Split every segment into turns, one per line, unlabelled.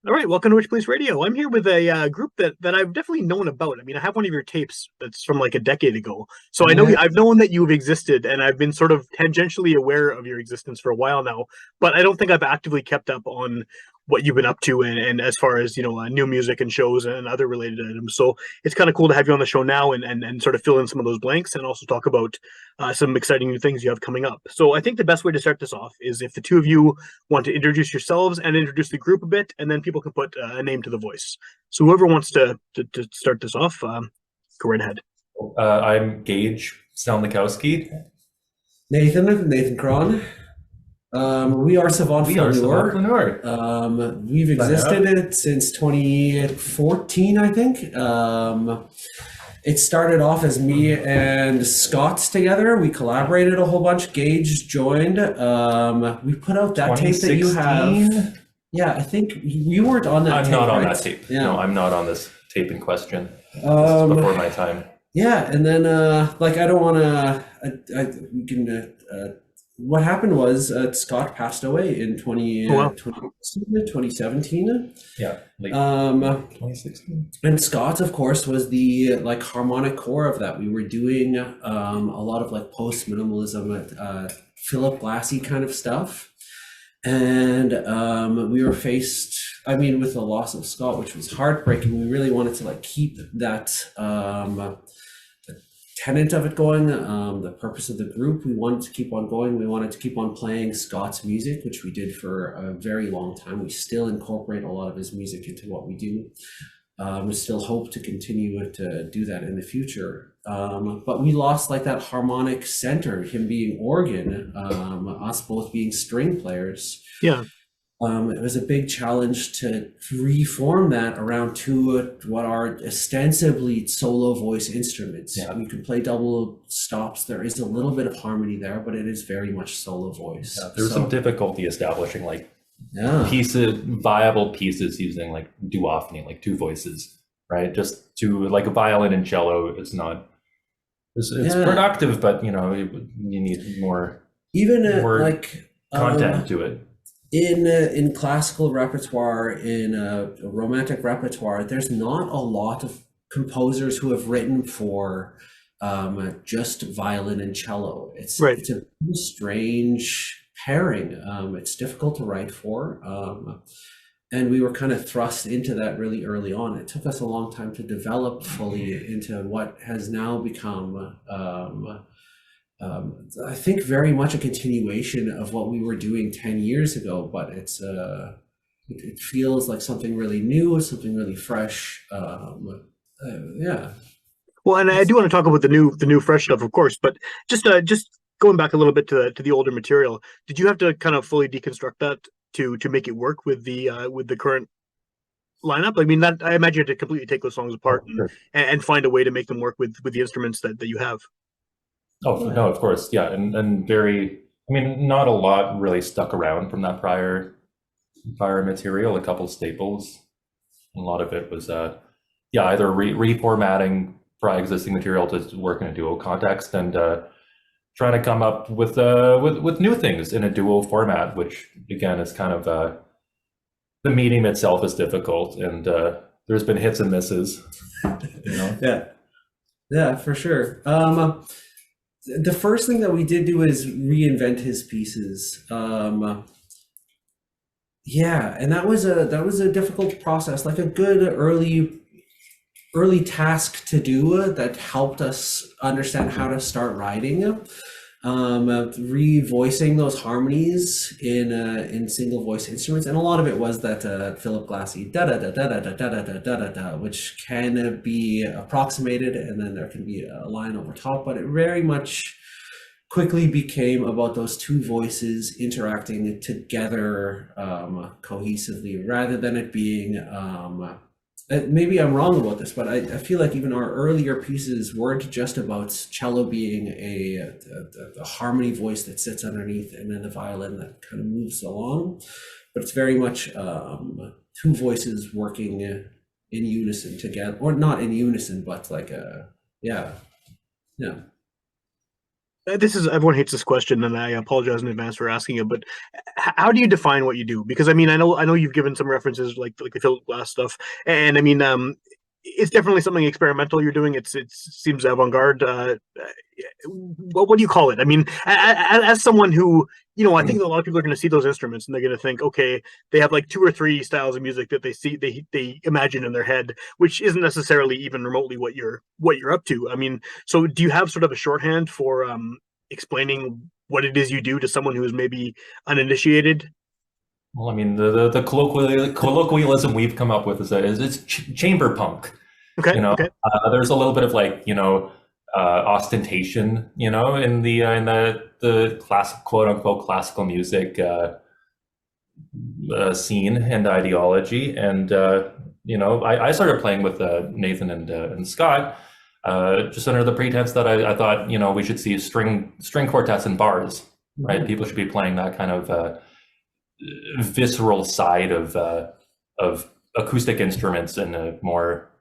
All right, welcome to Witchpolice Radio. I'm here with a group that I've definitely known about. I mean, I have one of your tapes that's from like a decade ago, so I know
Uh,
I've known that you've existed, and I've been sort of tangentially aware of your existence for a while now. But I don't think I've actively kept up on what you've been up to, and as far as new music and shows and other related items. So it's kind of cool to have you on the show now and sort of fill in some of those blanks and also talk about some exciting new things you have coming up. So I think the best way to start this off is if the two of you want to introduce yourselves and introduce the group a bit, and then people can put a name to the voice. So whoever wants to start this off, go right ahead.
I'm Gage Stelnikowski.
Nathan Cron. We are Savant
We are Savant
Flaneur.
Flaneur.
We've existed since 2014, I think. It started off as me and Scott's together. We collaborated a whole bunch. Gage joined. We put out that tape that you have. Yeah, I think you weren't on that
I'm
tape,
not on
right?
that tape.
Yeah.
No, I'm not on this tape in question. This is before my time.
Yeah, and then like I don't want to. We can. What happened was Scott passed away in 2017.
Yeah, late
Um,
2016.
and Scott, of course, was the like harmonic core of that. We were doing a lot of like post minimalism, Philip Glassy kind of stuff, and we were faced. I mean, with the loss of Scott, which was heartbreaking. We really wanted to like keep that. Tenet of it going, the purpose of the group, we wanted to keep on going. We wanted to keep on playing Scott's music, which we did for a very long time. We still incorporate a lot of his music into what we do. We still hope to continue to do that in the future. But we lost like that harmonic center, him being organ, us both being string players.
Yeah.
It was a big challenge to reform that around two what are ostensibly solo voice instruments.
Yeah.
You can play double stops. There is a little bit of harmony there, but it is very much solo voice.
Yeah, there's some difficulty establishing like
yeah.
viable pieces using like duophony, like two voices, right? Just to like a violin and cello, it's not. It's productive, but you need more
Even like
content to it.
In classical repertoire, in a romantic repertoire, there's not a lot of composers who have written for just violin and cello. It's
Right.
it's a strange pairing. It's difficult to write for, and we were kind of thrust into that really early on. It took us a long time to develop fully into what has now become. I think very much a continuation of what we were doing 10 years ago, but it feels like something really new, something really fresh. Yeah.
Well, and I do want to talk about the new fresh stuff, of course, but just going back a little bit to the older material, did you have to kind of fully deconstruct that to make it work with the current lineup? I mean, that I imagine you had to completely take those songs apart and find a way to make them work with the instruments that you have.
Oh, no, of course. Yeah. And very, I mean, not a lot really stuck around from that prior material, a couple staples. A lot of it was, either reformatting existing material to work in a duo context and trying to come up with new things in a duo format, which again is kind of, the medium itself is difficult and there's been hits and misses,
Yeah, for sure. The first thing that we did do is reinvent his pieces. Yeah, and that was a difficult process, like a good early task to do that helped us understand how to start writing. Revoicing those harmonies in single voice instruments, and a lot of it was that Philip Glassy da da da da da da da da da da da, which can be approximated, and then there can be a line over top, but it very much quickly became about those two voices interacting together cohesively, rather than it being maybe I'm wrong about this, but I feel like even our earlier pieces weren't just about cello being a harmony voice that sits underneath and then the violin that kind of moves along, but it's very much two voices working in unison together, or not in unison, but like yeah.
this is, everyone hates this question, and I apologize in advance for asking it. But how do you define what you do? Because I mean, I know you've given some references like the Philip Glass stuff, and I mean, it's definitely something experimental you're doing. It seems avant-garde. What do you call it? I mean, as someone who, I think a lot of people are going to see those instruments and they're going to think, okay, they have like two or three styles of music that they imagine in their head, which isn't necessarily even remotely what you're up to. I mean, so do you have sort of a shorthand for explaining what it is you do to someone who is maybe uninitiated?
Well, I mean, the colloquialism we've come up with is that it's chamber punk.
Okay. Okay.
There's a little bit of like, ostentation, in the classic, quote unquote, classical music scene and ideology. And I started playing with Nathan and Scott just under the pretense that I thought we should see string quartets and bars, right? People should be playing that kind of visceral side of acoustic instruments in a more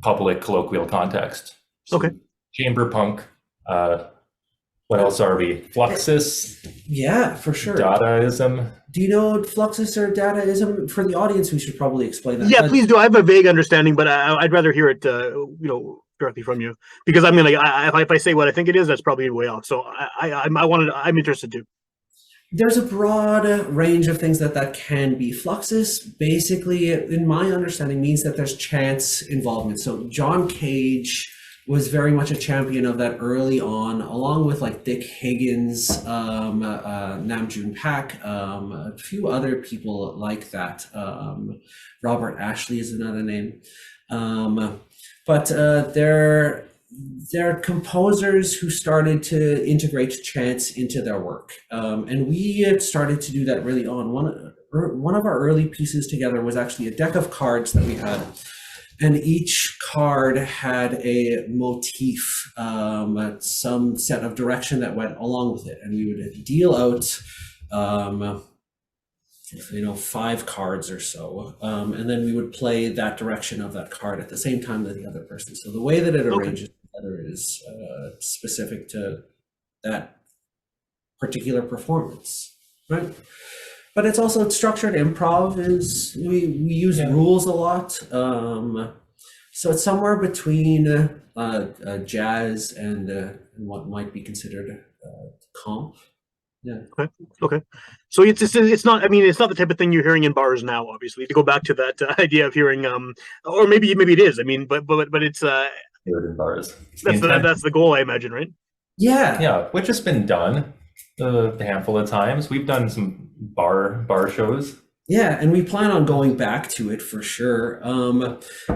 public colloquial context. So
okay.
Chamber punk. What else are we? Fluxus.
Yeah, for sure.
Dadaism.
Do you know Fluxus or Dadaism? For the audience, we should probably explain that.
Yeah, please do. I have a vague understanding, but I'd rather hear it, directly from you, because I mean, like, if I say what I think it is, that's probably way off. So I'm interested too.
There's a broad range of things that can be. Fluxus, basically, in my understanding, means that there's chance involvement. So John Cage was very much a champion of that early on, along with like Dick Higgins, Nam June Pak, a few other people like that. Robert Ashley is another name. But they're composers who started to integrate chants into their work. And we had started to do that really on. One of our early pieces together was actually a deck of cards that we had. And each card had a motif, some set of direction that went along with it. And we would deal out, 5 cards or so. And then we would play that direction of that card at the same time that the other person. So the way that it arranges together is specific to that particular performance, right? But it's also structured improv. We use rules a lot. So it's somewhere between jazz and what might be considered comp. Yeah.
Okay. So it's not. I mean, it's not the type of thing you're hearing in bars now. Obviously, to go back to that idea of hearing, or maybe it is. I mean, but it's
in bars.
That's the goal, I imagine, right?
Yeah, which has been done a handful of times. We've done some bar shows.
Yeah, and we plan on going back to it for sure.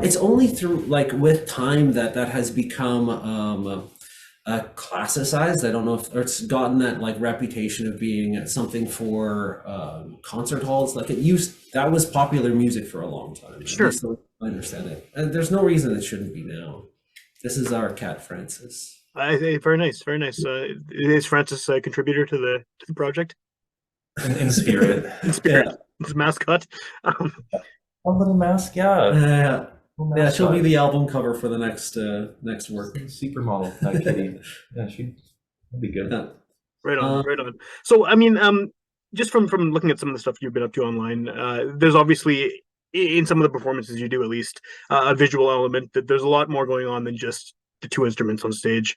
It's only through with time that has become classicized. I don't know if it's gotten that reputation of being something for concert halls. That was popular music for a long time.
Sure,
I understand it. And there's no reason it shouldn't be now. This is our cat, Francis.
Very nice, very nice. Is Francis a contributor to the project?
In spirit.
In spirit. Yeah. It's a mascot.
A little mask, yeah.
Yeah, she'll be the album cover for the next work.
Supermodel, that kitty. Yeah, she'd be good.
Yeah.
Right on. So, I mean, just from looking at some of the stuff you've been up to online, there's obviously, in some of the performances you do, at least, a visual element. That there's a lot more going on than just the two instruments on stage.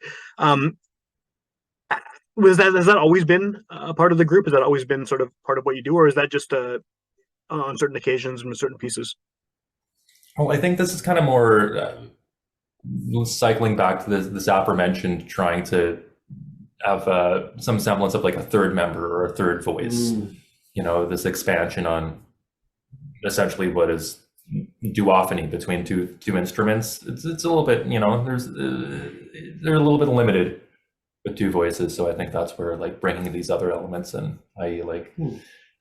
Has that always been a part of the group? Has that always been sort of part of what you do, or is that just on certain occasions and certain pieces?
Well, I think this is kind of more cycling back to this aforementioned, trying to have some semblance of a third member or a third voice. This expansion on essentially what is duophony between two instruments. It's a little bit, they're a little bit limited with two voices. So I think that's where bringing these other elements in, i.e.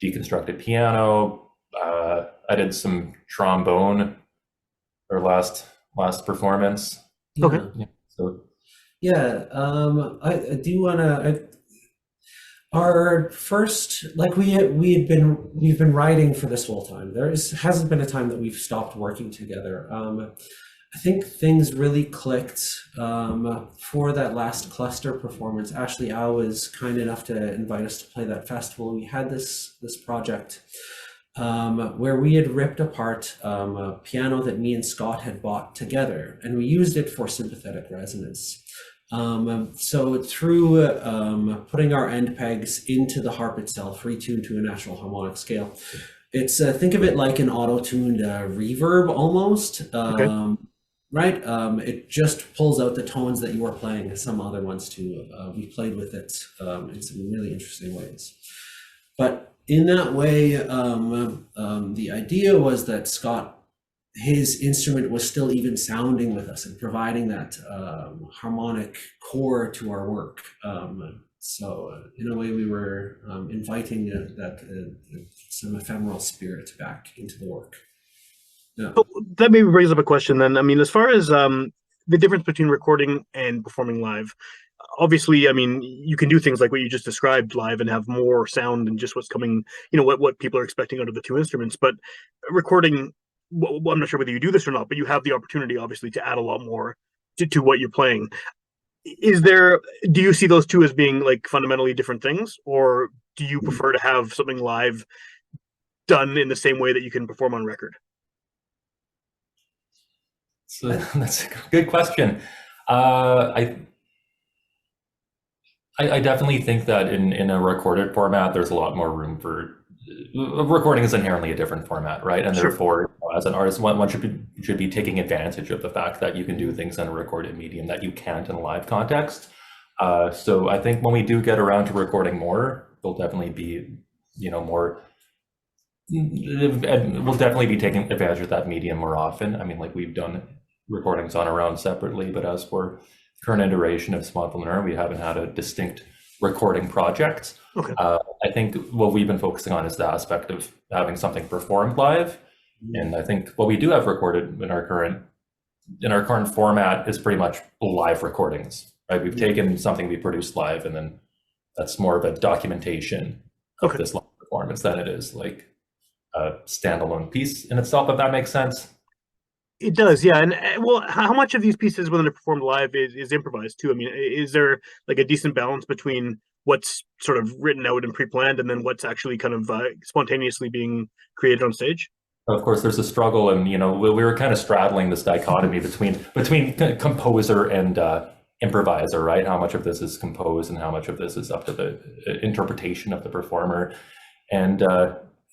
deconstructed piano. I did some trombone or last performance.
Okay.
I do want to. Our first, we've been writing for this whole time. Hasn't been a time that we've stopped working together. I think things really clicked for that last cluster performance. Actually, Al was kind enough to invite us to play that festival. We had this project where we had ripped apart a piano that me and Scott had bought together, and we used it for sympathetic resonance. So through putting our end pegs into the harp itself, retuned to a natural harmonic scale, it's think of it like an auto-tuned reverb almost.
Okay.
Right? It just pulls out the tones that you are playing, some other ones too. We played with it in some really interesting ways. But in that way, the idea was that Scott, his instrument was still even sounding with us and providing that harmonic core to our work. So in a way, we were inviting some ephemeral spirit back into the work. Yeah.
So that maybe brings up a question then. I mean, as far as the difference between recording and performing live, obviously, I mean, you can do things like what you just described live and have more sound than just what's coming, what people are expecting out of the two instruments. But recording, well, I'm not sure whether you do this or not, but you have the opportunity, obviously, to add a lot more to what you're playing. Do you see those two as being like fundamentally different things, or do you prefer to have something live done in the same way that you can perform on record?
So that's a good question. I definitely think that in a recorded format, there's a lot more room for recording is inherently a different format, right? And
Sure.
therefore, as an artist, one should be taking advantage of the fact that you can do things in a recorded medium that you can't in a live context. So I think when we do get around to recording more, there'll definitely be, more. We'll definitely be taking advantage of that medium more often. I mean, like we've done recordings on our own separately, but as for current iteration of Savant Flaneur, we haven't had a distinct recording project.
Okay.
I think what we've been focusing on is the aspect of having something performed live. And I think what we do have recorded in our current format is pretty much live recordings, right? We've taken something we produced live, and then that's more of a documentation of this live performance than it is like a standalone piece in itself, if that makes sense.
It does, yeah. And well, how much of these pieces when they're performed live is improvised too? I mean, is there like a decent balance between what's sort of written out and pre-planned and then what's actually kind of spontaneously being created on stage?
Of course, there's a struggle, and we were kind of straddling this dichotomy between composer and improviser, right? How much of this is composed and how much of this is up to the interpretation of the performer. And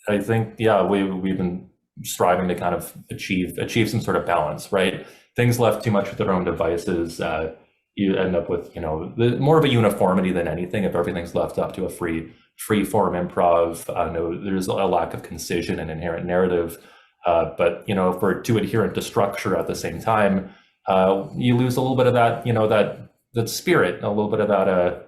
I think, yeah, we've been striving to kind of achieve some sort of balance, right? Things left too much to their own devices, you end up with more of a uniformity than anything. If everything's left up to a free form improv, no, there's a lack of concision and inherent narrative. But if we're too adherent to structure at the same time, you lose a little bit of that that spirit, a little bit of that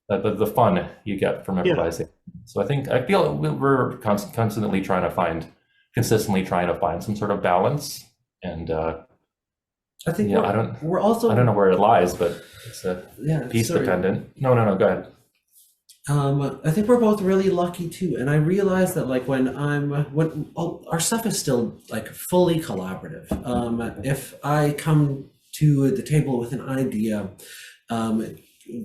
the fun you get from improvising. Yeah. So I feel we're consistently trying to find some sort of balance, and
I think
we're also, I don't know where it lies, but it's piece dependent. No, go ahead.
I think we're both really lucky too, and I realize that like when our stuff is still like fully collaborative. If I come to the table with an idea,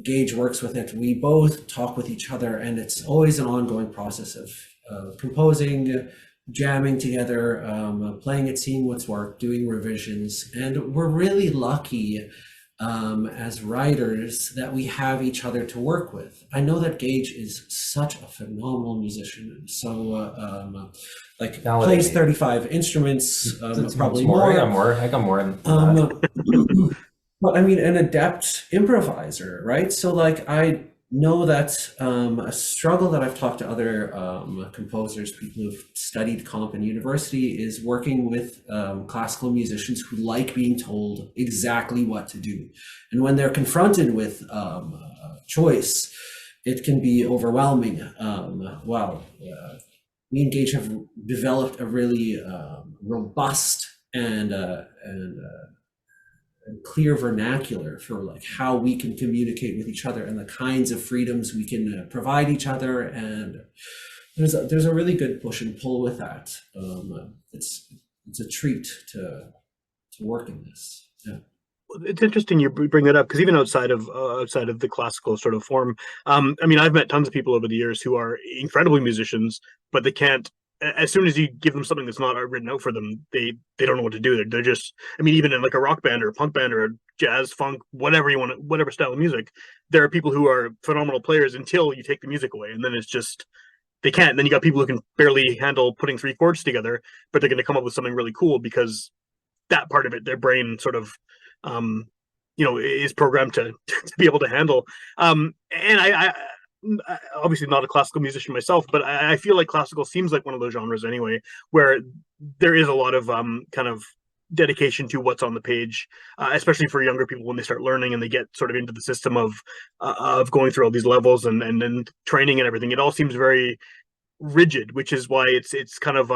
Gage works with it. We both talk with each other, and it's always an ongoing process of composing, jamming together, playing it, seeing what's worked, doing revisions. And we're really lucky as writers that we have each other to work with. I know that Gage is such a phenomenal musician. So plays 35 instruments, probably more.
I got more than that.
But I mean, an adept improviser, right? So like, I know that a struggle that I've talked to other composers, people who've studied comp in university, is working with classical musicians who like being told exactly what to do. And when they're confronted with choice, it can be overwhelming. Me and Gage have developed a really robust and clear vernacular for like how we can communicate with each other and the kinds of freedoms we can provide each other, and there's a really good push and pull with that. It's a treat to work in this. Yeah.
It's interesting you bring that up, because even outside of the classical sort of form, I mean, I've met tons of people over the years who are incredible musicians, but they can't. As soon as you give them something that's not written out for them, they don't know what to do. They're just, I mean, even in like a rock band or a punk band or a jazz, funk, whatever you want, whatever style of music, there are people who are phenomenal players until you take the music away, and then it's just they can't. And then you got people who can barely handle putting three chords together, but they're going to come up with something really cool because that part of it, their brain sort of is programmed to be able to handle. And I obviously not a classical musician myself, but I feel like classical seems like one of those genres anyway, where there is a lot of kind of dedication to what's on the page, especially for younger people when they start learning and they get sort of into the system of going through all these levels and training and everything. It all seems very rigid, which is why it's kind of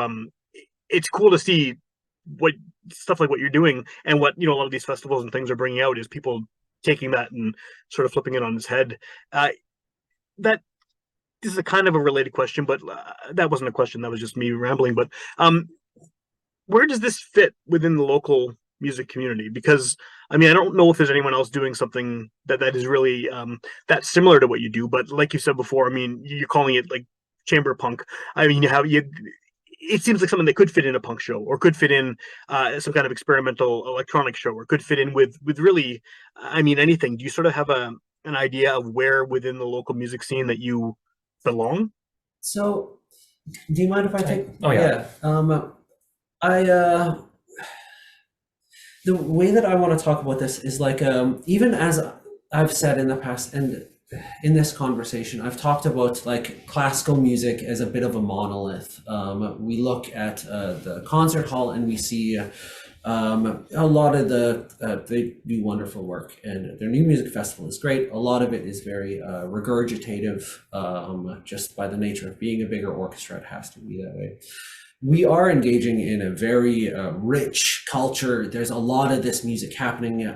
it's cool to see what stuff like what you're doing, and what a lot of these festivals and things are bringing out is people taking that and sort of flipping it on its head. That this is a kind of a related question, but that wasn't a question. That was just me rambling. But where does this fit within the local music community? Because I mean, I don't know if there's anyone else doing something that is really that's similar to what you do. But like you said before, I mean, you're calling it like chamber punk. I mean, it seems like something that could fit in a punk show, or could fit in some kind of experimental electronic show, or could fit in with really, I mean, anything. Do you sort of have an idea of where within the local music scene that you belong?
So, do you mind if I take?
Oh yeah.
The way that I want to talk about this is like, even as I've said in the past, and in this conversation, I've talked about like classical music as a bit of a monolith. We look at the concert hall and we see a lot of they do wonderful work, and their new music festival is great. A lot of it is very regurgitative, just by the nature of being a bigger orchestra, it has to be that way. We are engaging in a very rich culture. There's a lot of this music happening.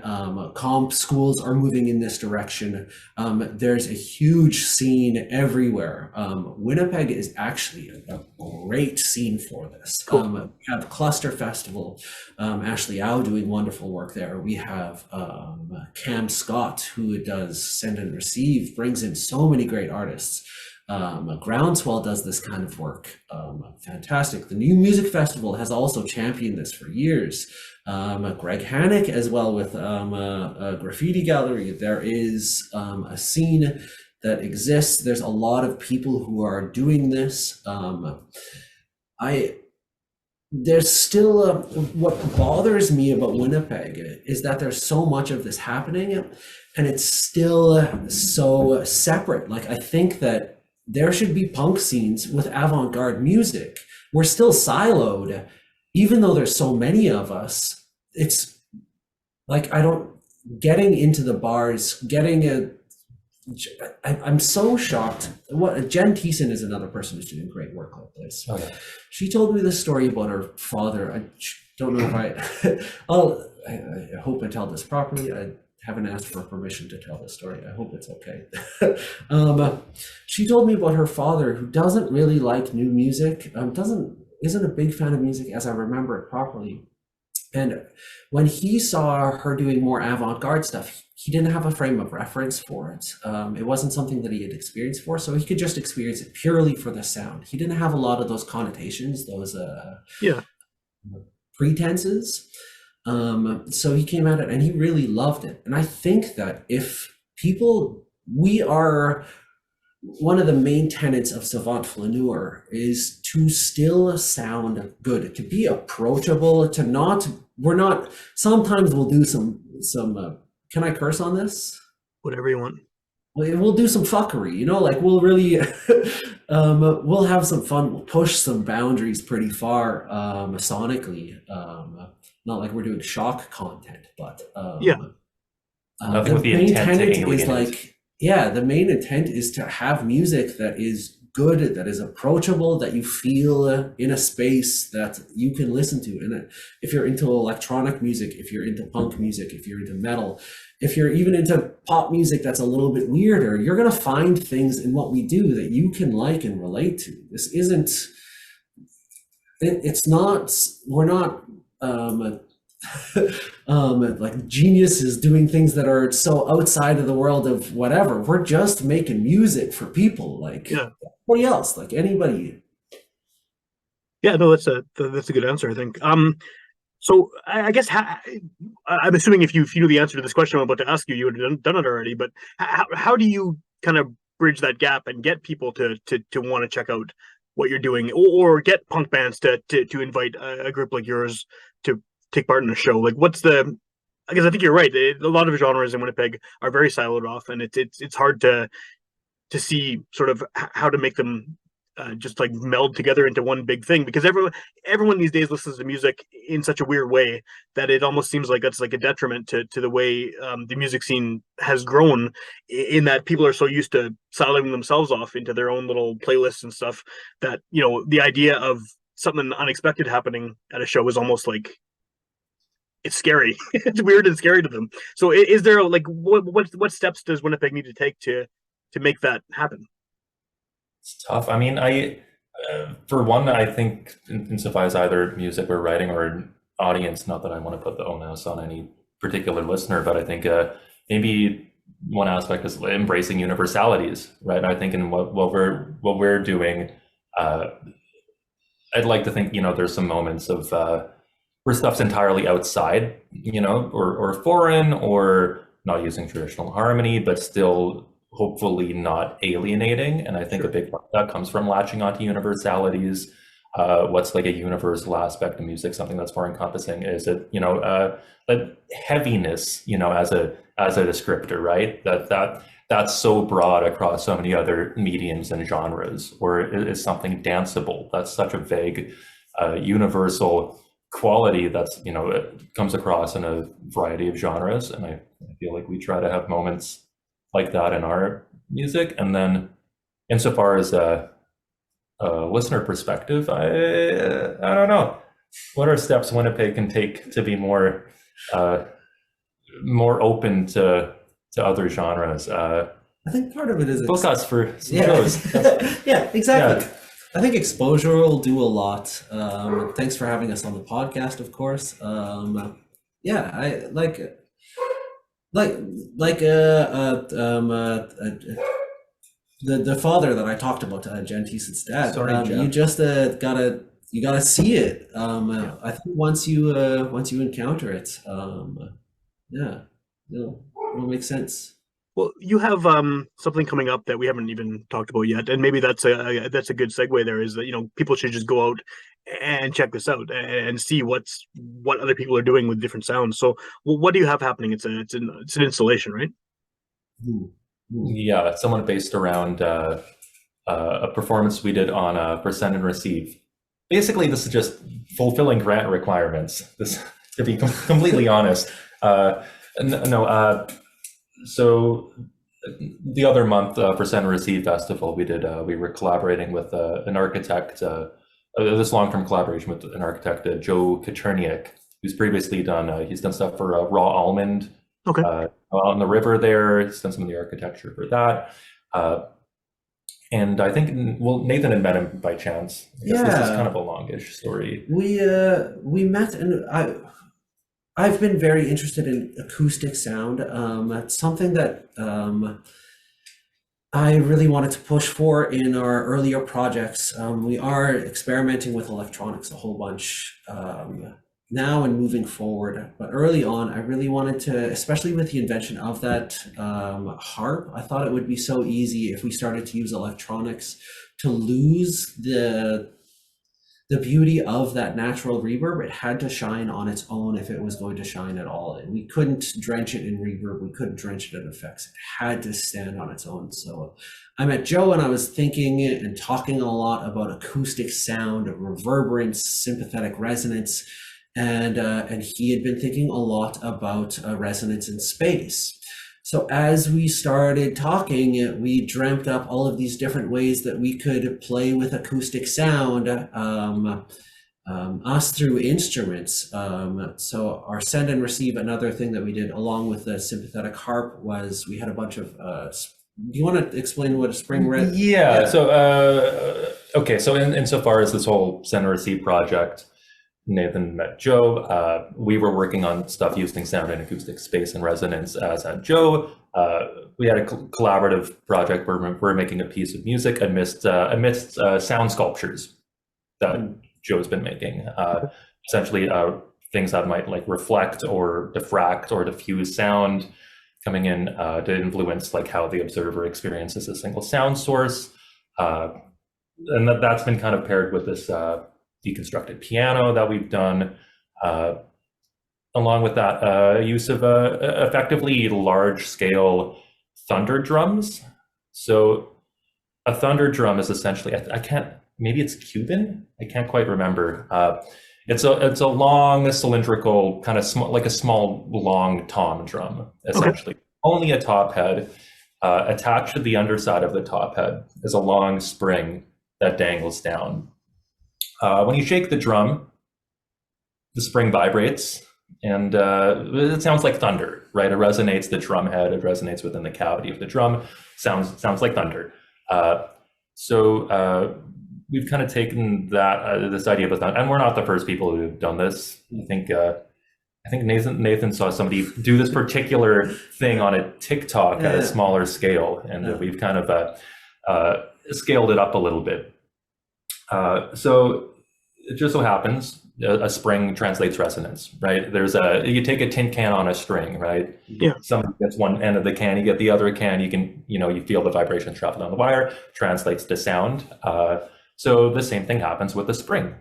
Comp schools are moving in this direction. There's a huge scene everywhere. Winnipeg is actually a great scene for this.
Cool.
We have Cluster Festival, Ashley Au doing wonderful work there. We have Cam Scott, who does Send and Receive, brings in so many great artists. Groundswell does this kind of work. Fantastic. The New Music Festival has also championed this for years. Greg Hannock as well with a graffiti gallery. There is a scene that exists. There's a lot of people who are doing this. There's still what bothers me about Winnipeg is that there's so much of this happening, and it's still so separate. Like, I think that there should be punk scenes with avant-garde music. We're still siloed, even though there's so many of us. It's like, getting into the bars, I'm so shocked. Jen Thiessen is another person who's doing great work like this.
Okay.
She told me this story about her father. I don't know if I hope I tell this properly. I haven't asked for permission to tell this story. I hope it's okay. She told me about her father, who doesn't really like new music, isn't a big fan of music as I remember it properly. And when he saw her doing more avant-garde stuff, he didn't have a frame of reference for it. It wasn't something that he had experienced for, so he could just experience it purely for the sound. He didn't have a lot of those connotations, those pretenses. So he came at it and he really loved it. And I think that we are, one of the main tenets of Savant Flaneur is to still sound good, to be approachable, sometimes we'll do some, can I curse on this?
Whatever you want.
We'll do some fuckery, like we'll really, we'll have some fun, we'll push some boundaries pretty far, sonically. Not like we're doing shock content, but
nothing with the intent to alienate.
The main intent is to have music that is good, that is approachable, that you feel in a space that you can listen to. And if you're into electronic music, if you're into punk music, if you're into metal, if you're even into pop music that's a little bit weirder, you're going to find things in what we do that you can like and relate to. This isn't, we're not like genius is doing things that are so outside of the world of whatever. We're just making music for people, like anybody else, like anybody.
Yeah, no, that's a good answer, I think. So I guess I'm assuming if you knew the answer to this question I'm about to ask you, you would have done it already. But how do you kind of bridge that gap and get people to want to check out what you're doing, or get punk bands to invite a group like yours to take part in a show? Like, what's the? I guess I think you're right. A lot of genres in Winnipeg are very siloed off, and it's hard to see sort of how to make them just like meld together into one big thing, because everyone these days listens to music in such a weird way that it almost seems like that's like a detriment to the way the music scene has grown, in that people are so used to siloing themselves off into their own little playlists and stuff, that the idea of something unexpected happening at a show is almost like it's scary. It's weird and scary to them. So is there like what steps does Winnipeg need to take to make that happen?
It's tough. I mean, for one, I think insofar as either music or writing or an audience, not that I want to put the onus on any particular listener, but I think maybe one aspect is embracing universalities, right? I think in what we're doing, I'd like to think, there's some moments of where stuff's entirely outside, or foreign, or not using traditional harmony, but still hopefully not alienating. And I think a big part of that comes from latching onto universalities. What's like a universal aspect of music, something that's more encompassing? Is it, like heaviness, as a descriptor, right? That's so broad across so many other mediums and genres. Or is something danceable? That's such a vague, universal quality that's, it comes across in a variety of genres. And I feel like we try to have moments like that in our music. And then insofar as a listener perspective, I don't know, what are steps Winnipeg can take to be more open to other genres?
I think part of it is
book us for some shows.
Yeah, exactly. Yeah. I think exposure will do a lot. Thanks for having us on the podcast, of course. Yeah, I like the father that I talked about, Gentees's dad.
Sorry,
you just gotta see it. I think once you encounter it, it'll make sense.
Well, you have something coming up that we haven't even talked about yet, and maybe that's a good segue. There is that people should just go out and check this out and see what other people are doing with different sounds. So, what do you have happening? It's an installation, right?
Yeah, it's somewhat based around a performance we did on for Send and Receive. Basically, this is just fulfilling grant requirements. This, to be completely honest. So the other month for Send and Receive Festival, we were collaborating with an architect. This long-term collaboration with an architect, Joe Kacherniak, who's previously he's done stuff for Raw Almond.
Okay.
On the river there. He's done some of the architecture for that. And I think, Nathan had met him by chance. I guess this is kind of a longish story.
We met, and I've been very interested in acoustic sound. It's something that I really wanted to push for in our earlier projects. We are experimenting with electronics a whole bunch now and moving forward. But early on, I really wanted to, especially with the invention of that harp, I thought it would be so easy if we started to use electronics to lose the beauty of that natural reverb. It had to shine on its own if it was going to shine at all. And we couldn't drench it in reverb. We couldn't drench it in effects. It had to stand on its own. So I met Joe and I was thinking and talking a lot about acoustic sound, reverberance, sympathetic resonance. And he had been thinking a lot about resonance in space. So as we started talking, we dreamt up all of these different ways that we could play with acoustic sound, us through instruments. So our Send and Receive, another thing that we did along with the sympathetic harp, was we had a bunch of, do you want to explain what a spring red?
Yeah. So, okay. So insofar as this whole Send and Receive project, Nathan met Joe. We were working on stuff using sound and acoustic space and resonance, as had Joe. We had a collaborative project where we're making a piece of music amidst sound sculptures that Joe's been making. Essentially, things that might like reflect or diffract or diffuse sound coming in to influence like how the observer experiences a single sound source. And that's been kind of paired with this deconstructed piano that we've done, along with that use of effectively large-scale thunder drums. So a thunder drum is essentially, I can't, maybe it's Cuban? I can't quite remember. It's a long cylindrical kind of small, like a small long tom drum, essentially. Okay. Only a top head. Attached to the underside of the top head is a long spring that dangles down. When you shake the drum, the spring vibrates, and it sounds like thunder, right? It resonates the drum head. It resonates within the cavity of the drum. Sounds like thunder. So we've kind of taken that this idea of thunder, and we're not the first people who've done this. I think Nathan saw somebody do this particular thing on a TikTok at a smaller scale, and we've kind of scaled it up a little bit. So it just so happens a spring translates resonance, right? You take a tin can on a string, right?
Yeah.
Somebody gets one end of the can, you get the other can, you feel the vibration travel down the wire, translates to sound. So the same thing happens with a spring.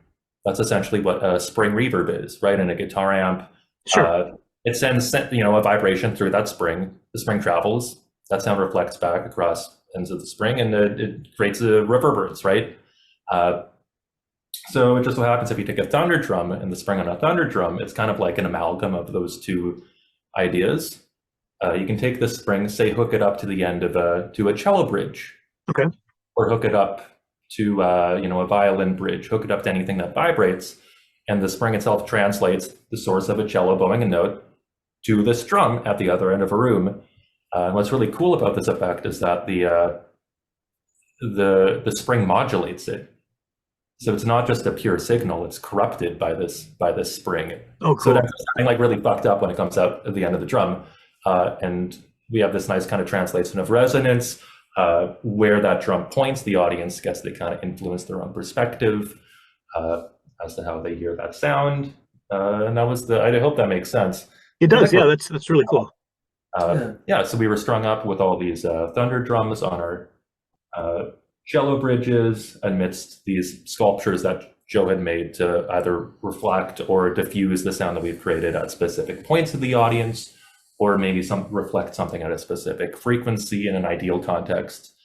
That's essentially what a spring reverb is, right? In a guitar amp, sure. It sends a vibration through that spring. The spring travels. That sound reflects back across ends of the spring, and it creates a reverberance, right? So it just so happens if you take a thunder drum and the spring on a thunder drum, it's kind of like an amalgam of those two ideas. You can take the spring, say, hook it up to the end of to a cello bridge,
okay,
or hook it up to a violin bridge. Hook it up to anything that vibrates, and the spring itself translates the source of a cello bowing a note to this drum at the other end of a room. What's really cool about this effect is that the spring modulates it. So it's not just a pure signal, it's corrupted by this spring.
Oh, cool.
So that's something like really fucked up when it comes out at the end of the drum. And we have this nice kind of translation of resonance, where that drum points, the audience gets to kind of influence their own perspective as to how they hear that sound. And that was I hope that makes sense.
It does, yeah, that's really cool.
So we were strung up with all these thunder drums on our cello bridges amidst these sculptures that Joe had made to either reflect or diffuse the sound that we've created at specific points of the audience, or maybe reflect something at a specific frequency in an ideal context.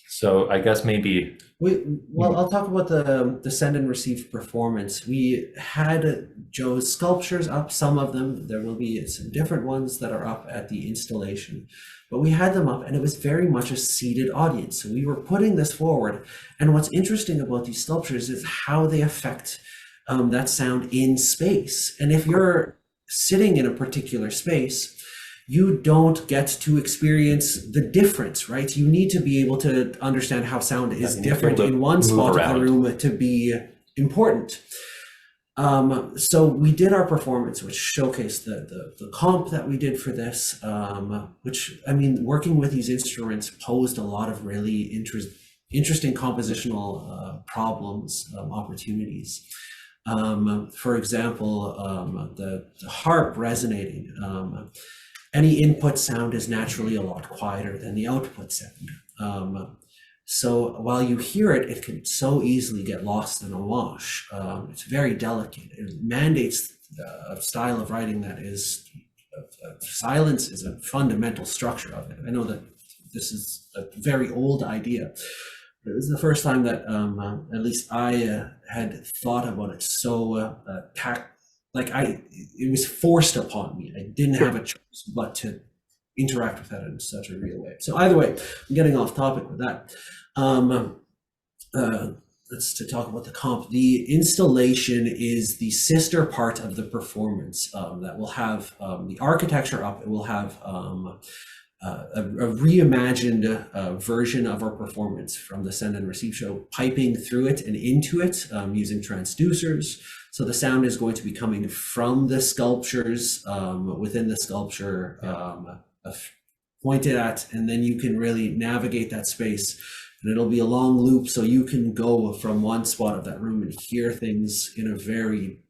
So I guess maybe...
I'll talk about the send and receive performance. We had Joe's sculptures up, some of them. There will be some different ones that are up at the installation. But we had them up, and it was very much a seated audience. So we were putting this forward. And what's interesting about these sculptures is how they affect that sound in space. And if you're sitting in a particular space, you don't get to experience the difference, right? You need to be able to understand how sound is different in one spot of the room to be important. So we did our performance, which showcased the comp that we did for this, which, I mean, working with these instruments posed a lot of really interesting compositional problems, opportunities. For example, the harp resonating. Any input sound is naturally a lot quieter than the output sound. So while you hear it, it can so easily get lost in a wash. It's very delicate. It mandates a style of writing that is, silence is a fundamental structure of it. I know that this is a very old idea, but it was the first time that at least I had thought about it so it was forced upon me. I didn't have a choice but to interact with that in such a real way. So either way, I'm getting off topic with that. Let's to talk about the comp. The installation is the sister part of the performance that will have the architecture up. It will have reimagined version of our performance from the Send and Receive show, piping through it and into it using transducers. So the sound is going to be coming from the sculptures within the sculpture, pointed at, and then you can really navigate that space. And it'll be a long loop, so you can go from one spot of that room and hear things in a very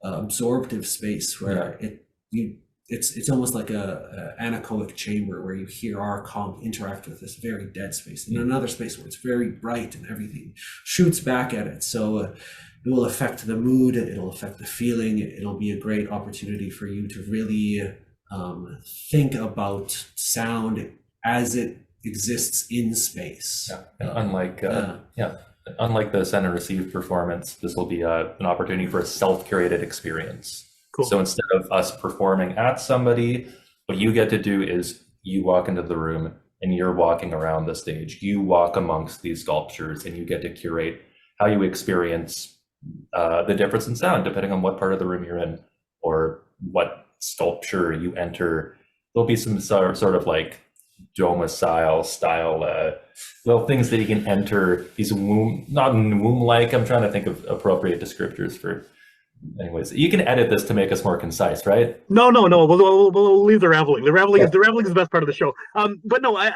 absorptive space where it's almost like a anechoic chamber where you hear our comp interact with this very dead space, and another space where it's very bright and everything shoots back at it. So it will affect the mood, it'll affect the feeling. It'll be a great opportunity for you to really think about sound as it exists in space.
And unlike the Send and Receive performance, this will be an opportunity for a self-curated experience.
Cool.
So instead of us performing at somebody, what you get to do is you walk into the room and you're walking around the stage. You walk amongst these sculptures and you get to curate how you experience the difference in sound, depending on what part of the room you're in or what sculpture you enter. There'll be some sort of like domicile style little things that you can enter, these not womb-like, I'm trying to think of appropriate descriptors for. Anyways, you can edit this to make us more concise, right?
No. We'll leave the rambling. The rambling is the best part of the show. But no,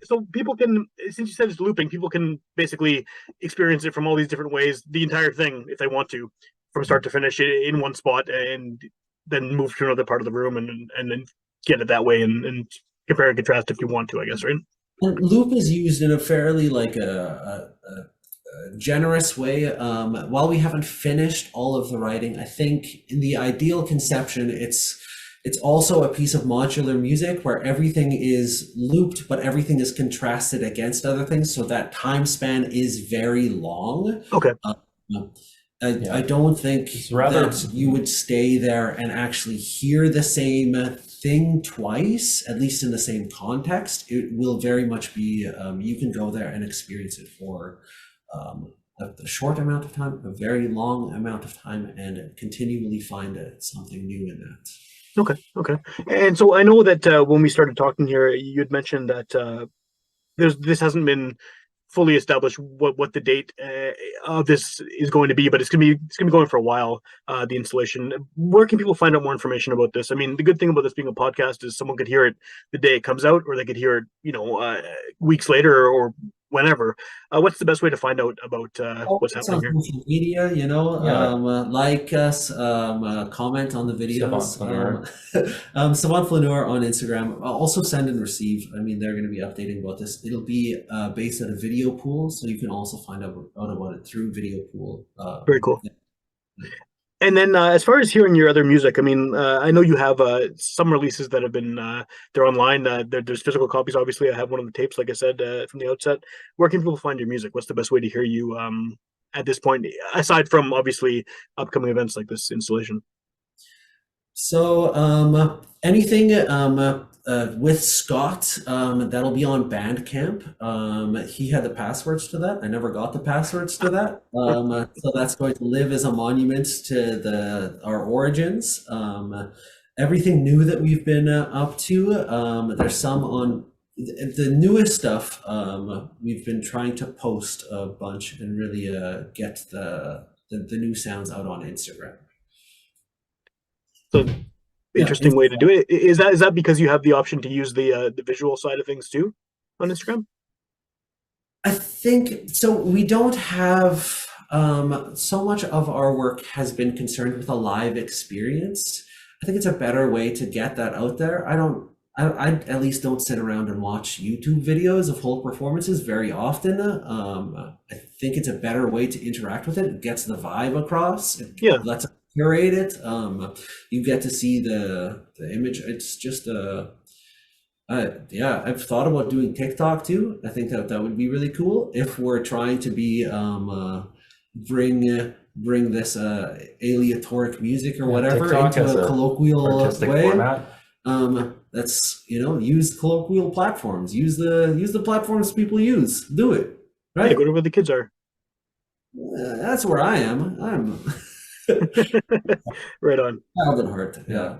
so people can, since you said it's looping, people can basically experience it from all these different ways, the entire thing, if they want to, from start to finish in one spot, and then move to another part of the room and then get it that way and compare and contrast if you want to, I guess, right?
And loop is used in a fairly like a generous way. While we haven't finished all of the writing, I think in the ideal conception, it's also a piece of modular music where everything is looped, but everything is contrasted against other things, so that time span is very long.
Okay.
I don't think that you would stay there and actually hear the same thing twice, at least in the same context. It will very much be, you can go there and experience it for a short amount of time, a very long amount of time, and continually find something new in that.
Okay. And so I know that when we started talking here, you had mentioned that this hasn't been fully established what the date of this is going to be, but it's gonna be going for a while. The installation. Where can people find out more information about this? I mean, the good thing about this being a podcast is someone could hear it the day it comes out, or they could hear it, weeks later or whenever. What's the best way to find out about what's happening here?
Social media, like us, comment on the videos. Savant Flaneur on Instagram. Also Send and Receive. I mean, they're going to be updating about this. It'll be based at a video pool, so you can also find out about it through video pool.
Very cool. And then as far as hearing your other music, I mean, I know you have some releases that have been, they're online. There's physical copies, obviously. I have one of the tapes, like I said, from the outset. Where can people find your music? What's the best way to hear you at this point, aside from, obviously, upcoming events like this installation?
So anything with Scott, that'll be on Bandcamp. He had the passwords to that. I never got the passwords to that. So that's going to live as a monument to our origins. Everything new that we've been up to, there's some on the newest stuff. We've been trying to post a bunch and really get the new sounds out on Instagram.
So interesting way to do it. Is that because you have the option to use the visual side of things too on Instagram?
I think so. We don't have so much of our work has been concerned with a live experience. I think it's a better way to get that out there. I at least don't sit around and watch YouTube videos of whole performances very often. I think it's a better way to interact with it. It gets the vibe across. It lets us curate it. You get to see the image. It's just I've thought about doing TikTok too. I think that would be really cool if we're trying to be bring this aleatoric music or whatever
TikTok
into a colloquial way.
Format.
That's use colloquial platforms. Use the platforms people use. Do it right.
Yeah, go to where the kids are.
That's where I am. I'm
right on.
Child at heart. Yeah.